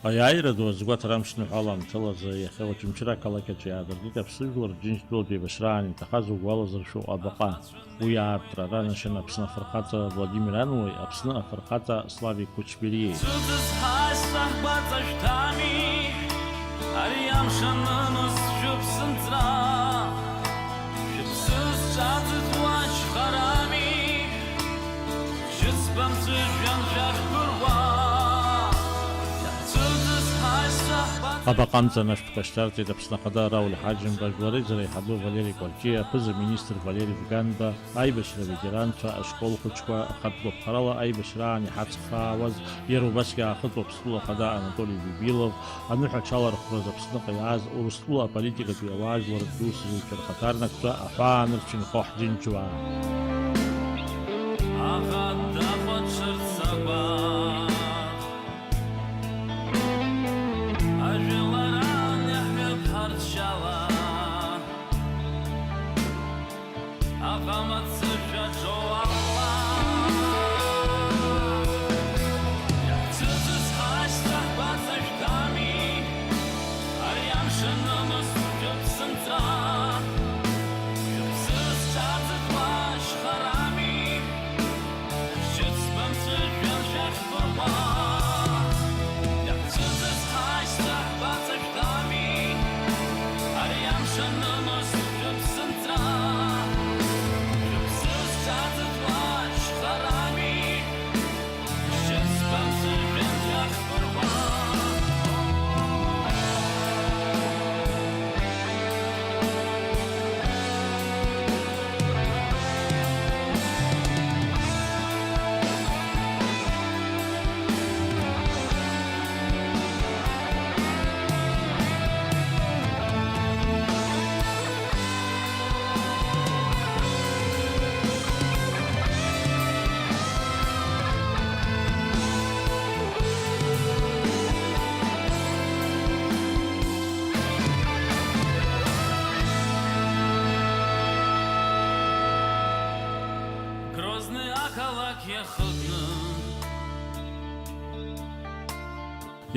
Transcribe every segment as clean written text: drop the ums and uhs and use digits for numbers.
Аиааира ду азгәаҭара амшныҳәала амҭылазы иахьа Очамчыра ақалақь иаадыртит аԥсыжәлар Џьынџьтәылатәи еибашьраан инҭахаз угәалазыршәо абаҟа. Уи аартра ранашьан Аԥсны афырхаҵа Владимир Ануеи, Аԥсны афырхаҵа Славик Кучбериеи. Абаҟамҵан ашәҟәқәа Аԥсны Ахада Рауль Ҳаџьымба, Жәлари Зареиҳабы Валери Кәарҷиа, аԥыза-министр Валери Вганба, аибашьра ветеранцәа, ашкол хәыҷқәа ахатәгәаԥхарала аибашьраан иҳацхраауаз, иара убасгьы аахыҵуа Аԥсҭҳәа Ахада Анатолий Бибилов, аныҳәа аҽалархәраз Аԥсныҟа иааз Урыстәыла аполитикатәи ауаажәларатә дуусзуҩцәа рхаҭарнакцәа аҳәаан рчынхо ҳџьынџьуаа.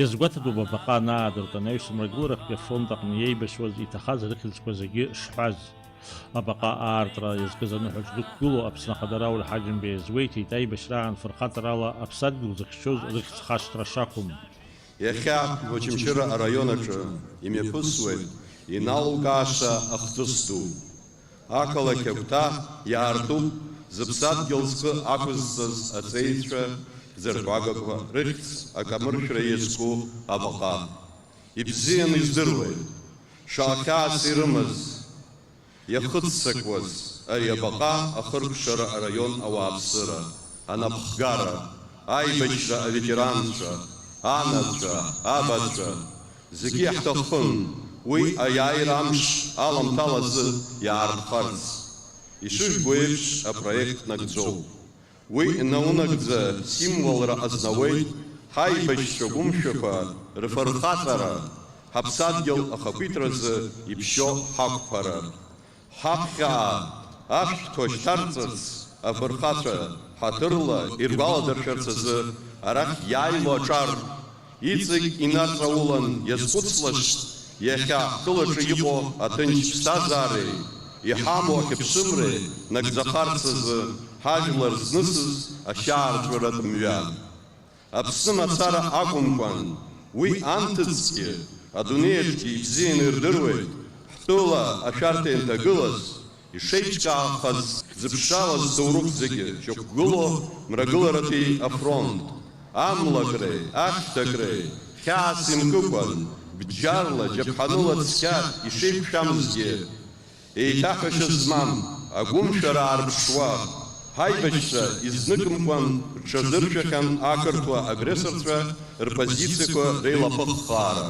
Иазгәаҭатәуп абаҟа анаадырт анаҩс-мрагыларахьтәи афронт аҟны иеибашьуаз иҭахаз рыхьӡқәа зегьы шҳәаз. Абаҟа аартра иазкыз аныҳәаҿ дықәгылоу Аԥсны Ахада Рауль Ҳаџьымба иазгәеиҭеит аибашьраан фырхаҵарала аԥсадгьыл зыхьчоз рыхьӡхашҭра шакәым. Иахьа Очамчыра араион аҿы имҩаԥысуеит иналукааша ахҭыс ду. Ақалақь агәҭа иаартуп зыԥсадгьыл зхы ақәызҵаз аҵеицәа ӡыркәагақәа рыхьӡ акамыршәра иазку абаҟа. Ибзианы издыруеит шаҟа хьаас ирымаз иахыццакуаз ари абаҟа ахыркәшара араион ауааԥсыра, анапхгара, аибашьра аветеранцәа, анацәа, абацәа зегьы иаҳҭахын уи аиааира амш аламҭалазы иаарԥхарц. Ишыжәбо еиԥш апроект нагӡоуп. Уи наунагӡа символра азнауеит ҳаибашьцәа гәымшәақәа рфырхаҵара, ҳаԥсадгьыл ахақәиҭразы иԥшьо ҳақәԥара. Ҳаԥхьаа ашәҭқәа шьҭарҵарц афырхаҵәа ҳаҭырла иргәаладыршәарц азы арахь иааило аҿар иҵегь инаҵаулан иазхәыцлашт иахьа ҳтәылаҿы иҟоу аҭынч ԥсҭазаареи иҳамоу ахьыԥшымреи нагӡахарц азы ҳажәлар знысыз ашьаарҵәыратә мҩа. Аԥсны мацара акәымкәан, уи анҭыҵгьы адунеиаҿгьы ибзианы ирдыруеит ҳтәыла ашәарҭа ианҭагылаз, ишеиҿкаахаз зыԥшалаз ҭоурых зегьы шьақәгыло мрагыларатәи афронт, амлакреи, ашәҭакреи, хьаас имкыкәан, бџьарла, џьаԥҳаныла цқьа ишеиқәшәамызгьы, еиҭаҳәашьа змам, агәымшәара аарԥшуа, ҳаибашьцәа изныкымкәан рҽазыршәахьан ақырҭуа агрессорцәа рпозициақәа реилаԥыххаара.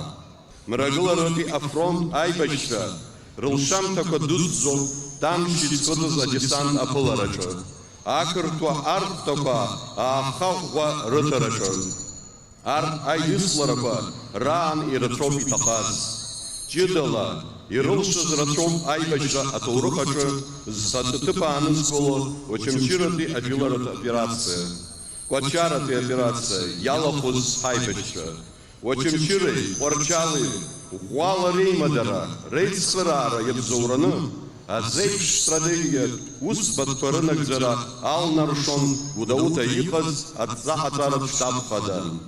Мрагыларатәи афронт аибашьцәа рылшамҭақәа дуӡӡоуп тамшь иӡхыҵыз адесант аԥылараҿы, ақырҭуа архәҭақәа аахаӷәӷәа рыҭараҿы. Арҭ аидысларақәа раан ирацәоуп иҭахаз. Ҷыдала ирылшаз рацәоуп аибашьра аҭоурых аҿы зҭыԥ аанызкыло Очамчыратәи ажәыларатә операциа, Кәачаратәи операциа иалахәыз ҳаибашьцәа. Очымчырый, Орчалы, Ухуала Реймадара, Рейцхарара Ебзаураны, Азейпш стратегия Узбатпарынагзара Алнаршон Удаута Иқаз Атзахатарат Штабхадан.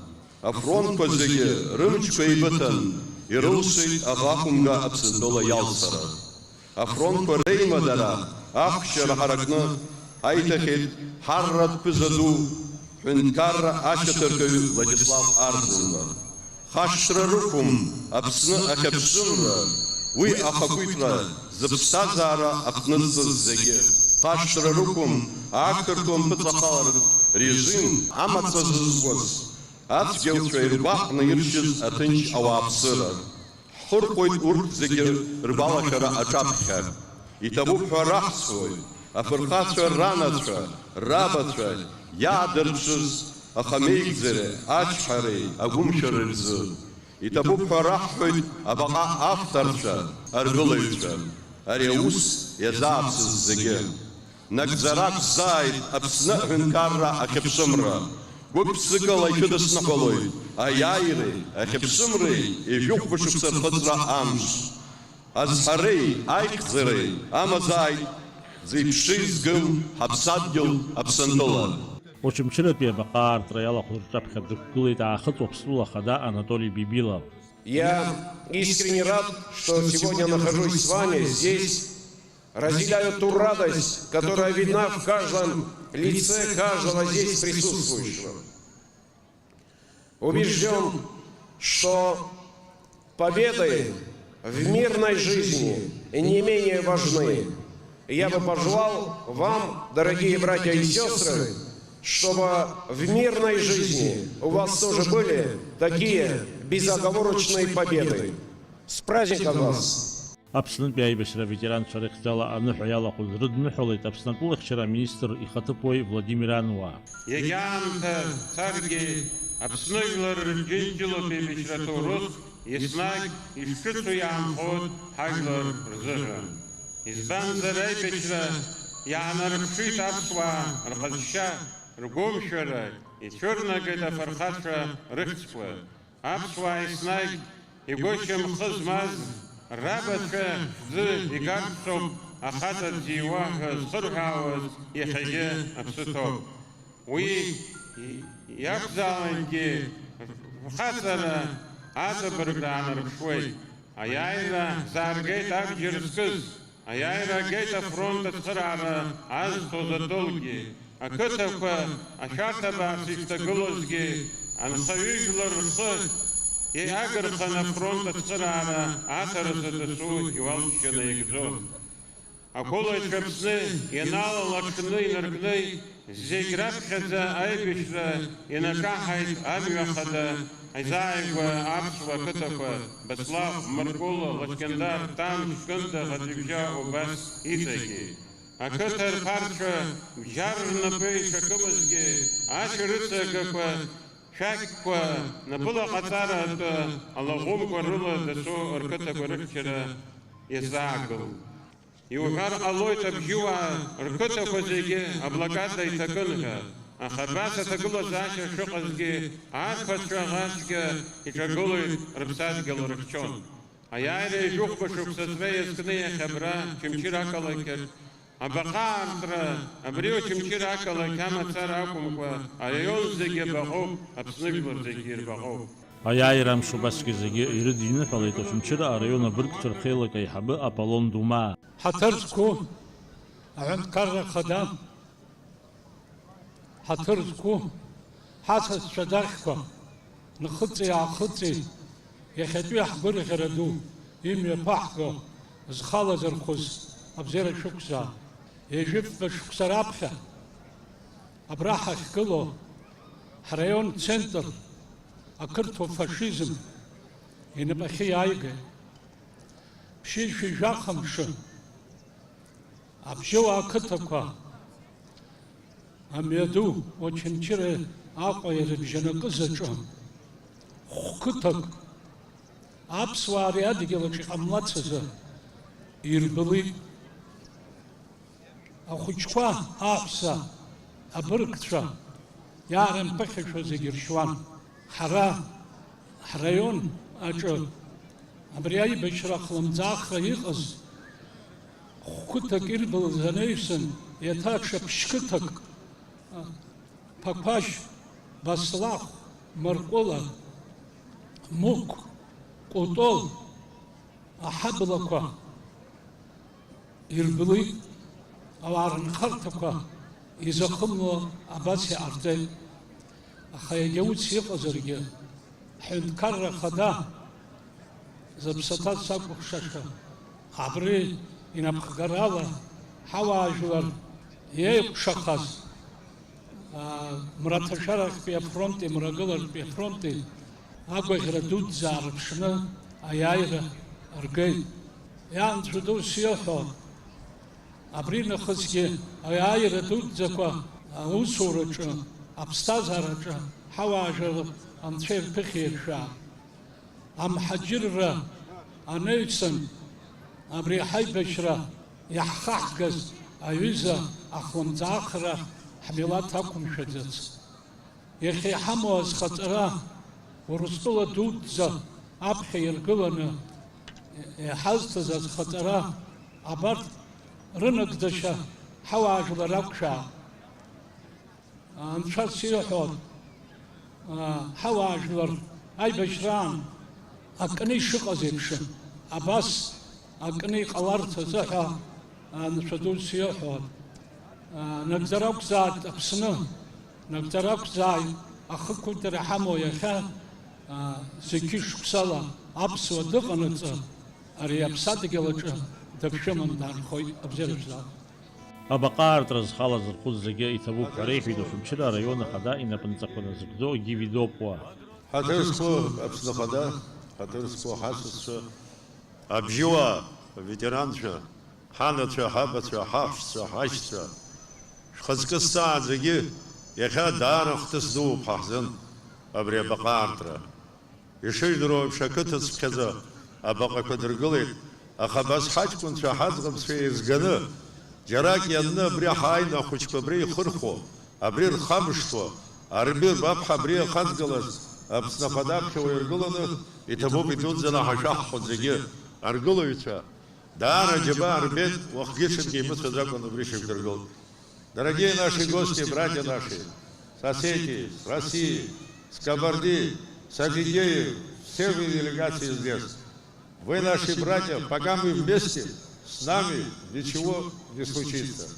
Афронт Козеге, Рымчка и Батан, Ирусый Агахунга Абсендола Ялсара. Афронт Реймадара, Ахшара Харакна, Айтахет, Харрат Пизаду, Хюнкара Ашатаркаю Владислав Арзунга. Хашра Рукум, Абсна Акапсунра, Уи Ахакуитра, Запстазара Ахныззеге. Хашра Рукум, Ахтаркум Петлахар, Режим, Амацазуз. Ацгелчвей рыбах на Иршиз Атынч Ауапсыра. Хуркойт Урк Зегер Рыбалакара Ачапха. И того Фарахсвой, Афархасва Ранатра, Рабатра, Ядерчиз, Ахамейкзере, Ачхаре, Агумшарельзы. И того Фарахвойт, Абаха Авторча, Аргулевча, Ареус, Язапсиз Зегер. Нагзарак Зайд, Абсна Хинкарра Акепсумра. Гупсыкала чудес нахолой, Аяйры, Ахепсумры, и Жукпушуксар Хазра Амш. Азхарей, Айкзерей, Амазай, Зипшизгым, Хапсадгил, Абсантола. Очымчыры бақар Траяла Хурчап Хадукулы Тахат Обсула Хада Анатолий Бибилов. Я искренне рад, что сегодня нахожусь с вами здесь, разделяю ту радость, которая видна в каждом лице каждого здесь присутствующего. Убежден, что победы в мирной жизни не менее важны. И я бы пожелал вам, дорогие братья и сестры, чтобы в мирной жизни у вас тоже были такие безоговорочные победы. С праздником вас! Апсынан бяй бешра ветеран шарихтала ануху яла хузрud нухулит апсынан кулых шара министр и хатыпой Владимир Ануа. Ягянта царги апсныглар рджинжило бешра турус яснаг ишкыцу ямхот хаглар рзыжан. Избан зарай бешра янар пшит апсва рхазша ргомшара и черна гайда фархатша рыхцпла. Апсва яснаг и гощам хазмаз Рабатка з игарцом ахата дивага схыргаваз яхаге апсутоп. Уи ябзаланги хатара атабыргранар швей. Аяйра заргейт абджирскыз. Аяйра гейта фронта схырара аз тозадолги. Акытаква ашартаба систагылозги анхавижлар хыз. И агрха на фронт отсырана, атараса дасу и валчана ягзо. А кола чапсны, и нала лакшны наргны, зиграбхаза айбишра, и накахайт амьяхада, айзаева, апсва, кытаква, Баслав, Маркула, Лачкендар, там, шкында, хатривжа, обас, исаки. А кытар парча, жарна пейша кымызги, ашрыца каква, Шаква, Напула Хатара, Аллахум Кварула, Дасо, Арката Кваракчера, Язагл. И ухар Алойта Бжуа, Арката Квазеге, Аблагата и Такунга, а Хабаса Такула Заша Шухазге, Ахвача Гашка и Чагулы Рапсадгал Ракчон. А я или Жухба Шухсазвея Скнея Хабра, Чимчиракалакер, Абахартра, Абрио Чимчиракала, Кама Царакумка, Айон Зеге Бахов, Абсныглар Зегир Бахов. Аяйрам Шубаски Зеге, Иридина Халайта Чимчира, Арайона Бырктер Хейлака и Хабы Аполлон Дума. Хатырску, Аванкарра Хадам, Хатырску, Хасас Шадахка, Нахутри Ахутри, Яхату Ахбыр Хараду, Имя Пахка, Зхала Зархус, Абзера Шукса. يجب شخص رابحة أبراحة كله حريون سنتر أكرتو فاشيزم ينبقى خي عايقة بشيل في جاخم شو أبشو أكتبكا أم يدو وچنچره آقا يربجنا قزة خكتك أبسواري أدقى وچي أملاتسة يربلي أخوشوا أحسا أبركتشا يارم بخشوا زجرشوان حرا ҳраион аҿы абри аибашьра хлымӡаахра иҟаз хәқәыҭак ирбылыз анаҩсан еиҭа ҽа ԥшькыҭак Ԥақәашь, Баслахә, Марҟәыла, Мықә, Кәытол аҳаблақәа ирбылит, ауаа рынхарҭақәа изахымло абас иҟарҵеит. Аха егьа ус иҟазаргьы ҳҳәынҭқарра хада зыԥсаҭа сакәыхшаша абри инапхгарала ҳауаажәлар иеиҟәшахаз мраҭашәарахьтәи афронти, мрагыларатәи афронти агәаӷьра дуӡӡа аарԥшны аиааира ргеит. Иаанцәа дус иҳәо абри нахысгьы аиааира дуӡӡақәа аусураҿы, аԥсҭазаараҿы ҳауаажәлар анцәа ирԥыхьеиршәа амҳаџьырра анаҩсан абри ҳаибашьра иаҳхаҳгаз аҩыза ахлымӡаахра ҳмилаҭ ақәымшәаӡац. Иахьа иҳамоу азхаҵара Урыстәыла дуӡӡа аԥхьа иргыланы иҳазҭаз азхаҵара абарҭ рынагӡашьа ҳауаажәлар акәшәа. Анцәа сиҳәон ҳауаажәлар аибашьраан акны ишыҟаз еиԥшын, абас акны иҟаларц азыҳәа анцәа ду сиҳәон. Нагӡара акәзааит Аԥсны, нагӡара акәзааит ахықәиҭра ҳамоу иахьа зегьы шықәсала аԥсуа дыҟанаҵы ари аԥсадгьыл аҿы дыԥшәыман даанхоит абзиарбзала. Абаҟаартра зхалаз рхәы зегьы иҭабуп ҳәа реиҳәеит Очамчыра араион ахада инапынҵақәа назыгӡо Гиви Допуа. Ҳаҭыр зқәу Аԥсны Ахада, ҳаҭыр зқәу ҳасасцәа, абжьыуаа, аветеранцәа, ҳанацәа, ҳабацәа, ҳаҳәшьцәа, ҳашьцәа, шәхаҵкы сҵааӡагьы иахьа даара хҭыс дууп ҳаҳзын абри абаҟаартра. Ишыжәдыруа еиԥш ақыҭацәгьаӡа абаҟақәа дыргылеит, аха абас ҳаҷкәынцәа ҳаӡӷабцәа еизганы џьарак ианны абри ҳааины ахәыҷқәа абри ихырхуа, абри рхамышҭуа, аԥҳа абри ахаҵгылаз Аԥсны Ахада аԥхьауа иргыланы иҭабуп идуӡӡаны ҳашәаҳхәоит зегьы аргылаҩцәа. Даара џьабаа рбеит, уахгьы-ҽынгьы имыцәаӡакәан абри шьақәдыргылт. Дорогие наши гости, братья наши, соседи с России, с Кабарди, с Адыгеи, все вы делегации здесь. Вы наши братья, пока мы вместе, с нами ничего не случится.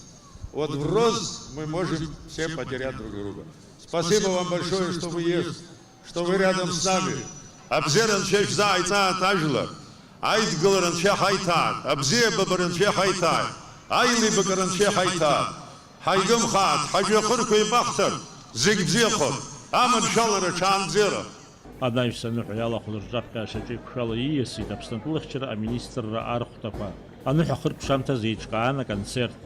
Вот в рост мы можем все потерять друг друга. Спасибо вам большое, что вы есть, что вы рядом с нами. Абзеран чеш за айта тажла, айт галаран че хайта, абзе бабаран че хайта, айли бакаран че хайта. Хайгым хат, хаджахыркой бахтар, зигбзехот, аман шалара чанзера. Анаҩс аныҳәа иалахәыз рҿаԥхьа ашьаҿеиқәшәала ииасит Аԥснытәылахьчара аминистрра архәҭақәа. Аныҳәа хыркәшамҭаз еиҿкаан аконцерт.